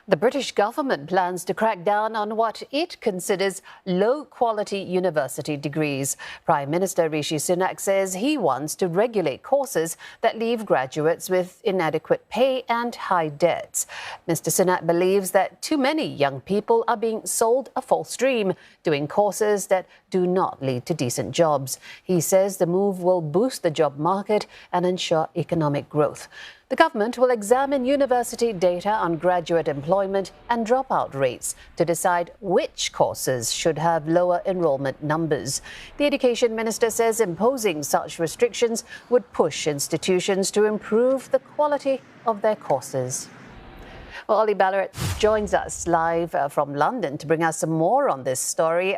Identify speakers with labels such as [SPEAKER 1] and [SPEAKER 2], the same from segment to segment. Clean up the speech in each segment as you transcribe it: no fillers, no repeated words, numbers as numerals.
[SPEAKER 1] The British government plans to crack down on what it considers low-quality university degrees. Prime Minister Rishi Sunak says he wants to regulate courses that leave graduates with inadequate pay and high debts. Mr. Sunak believes that too many young people are being sold a false dream, doing courses that do not lead to decent jobs. He says the move will boost the job market and ensure economic growth. The government will examine university data on graduate employment and dropout rates to decide which courses should have lower enrolment numbers. The Education Minister says imposing such restrictions would push institutions to improve the quality of their courses. Well, Ollie Ballarat joins us live from London to bring us some more on this story.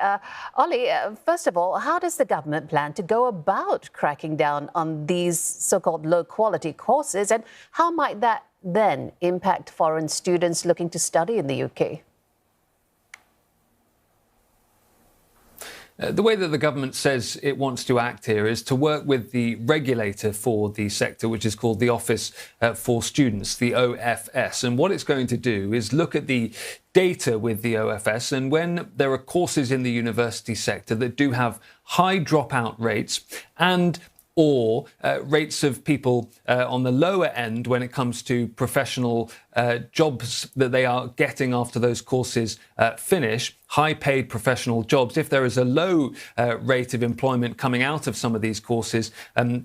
[SPEAKER 1] Ollie, first of all, how does the government plan to go about cracking down on these so-called low-quality courses, and how might that then impact foreign students looking to study in the UK?
[SPEAKER 2] The way that the government says it wants to act here is to work with the regulator for the sector, which is called the Office for Students, the OFS. And what it's going to do is look at the data with the OFS, and when there are courses in the university sector that do have high dropout rates or rates of people on the lower end when it comes to professional jobs that they are getting after those courses finish, high-paid professional jobs. If there is a low rate of employment coming out of some of these courses,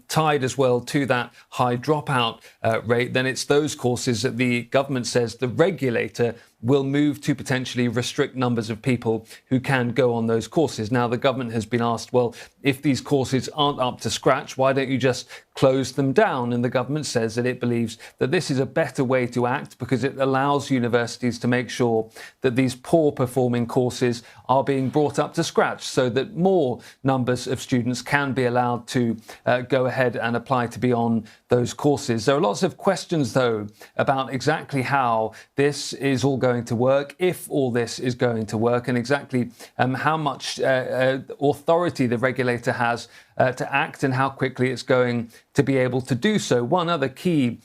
[SPEAKER 2] tied as well to that high dropout rate, then it's those courses that the government says the regulator will move to potentially restrict numbers of people who can go on those courses. Now, the government has been asked, well, if these courses aren't up to scratch, why don't you just close them down? And the government says that it believes that this is a better way to act because it allows universities to make sure that these poor performing courses are being brought up to scratch so that more numbers of students can be allowed to go ahead and apply to be on those courses. There are lots of questions, though, about exactly how this is all going to work, if all this is going to work, and exactly how much authority the regulator has to act and how quickly it's going to be able to do so. One other key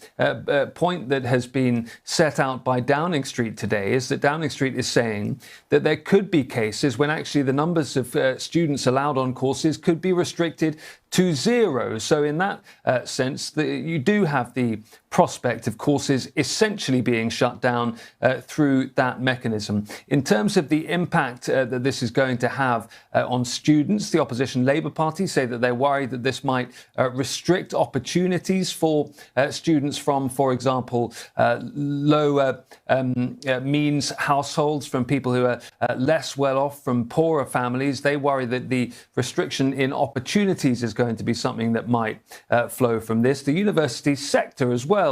[SPEAKER 2] point that has been set out by Downing Street today is that Downing Street is saying that there could be cases when actually the numbers of students allowed on courses could be restricted to zero. So in that sense, you do have the prospect of courses essentially being shut down through that mechanism. In terms of the impact that this is going to have on students, the opposition Labour Party say that they're worried that this might restrict opportunities for students from, for example, lower means households, from people who are less well off, from poorer families. They worry that the restriction in opportunities is going to be something that might flow from this. The university sector as well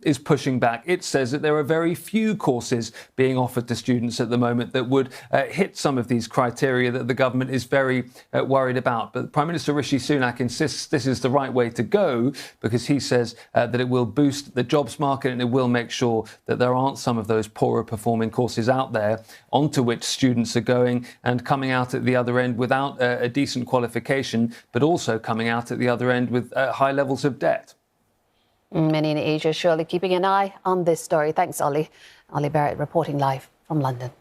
[SPEAKER 2] is pushing back. It says that there are very few courses being offered to students at the moment that would hit some of these criteria that the government is very worried about. But Prime Minister Rishi Sunak insists this is the right way to go because he says that it will boost the jobs market and it will make sure that there aren't some of those poorer performing courses out there onto which students are going and coming out at the other end without a decent qualification, but also coming out at the other end with high levels of debt.
[SPEAKER 1] Many in Asia surely keeping an eye on this story. Thanks, Ollie. Ollie Barrett reporting live from London.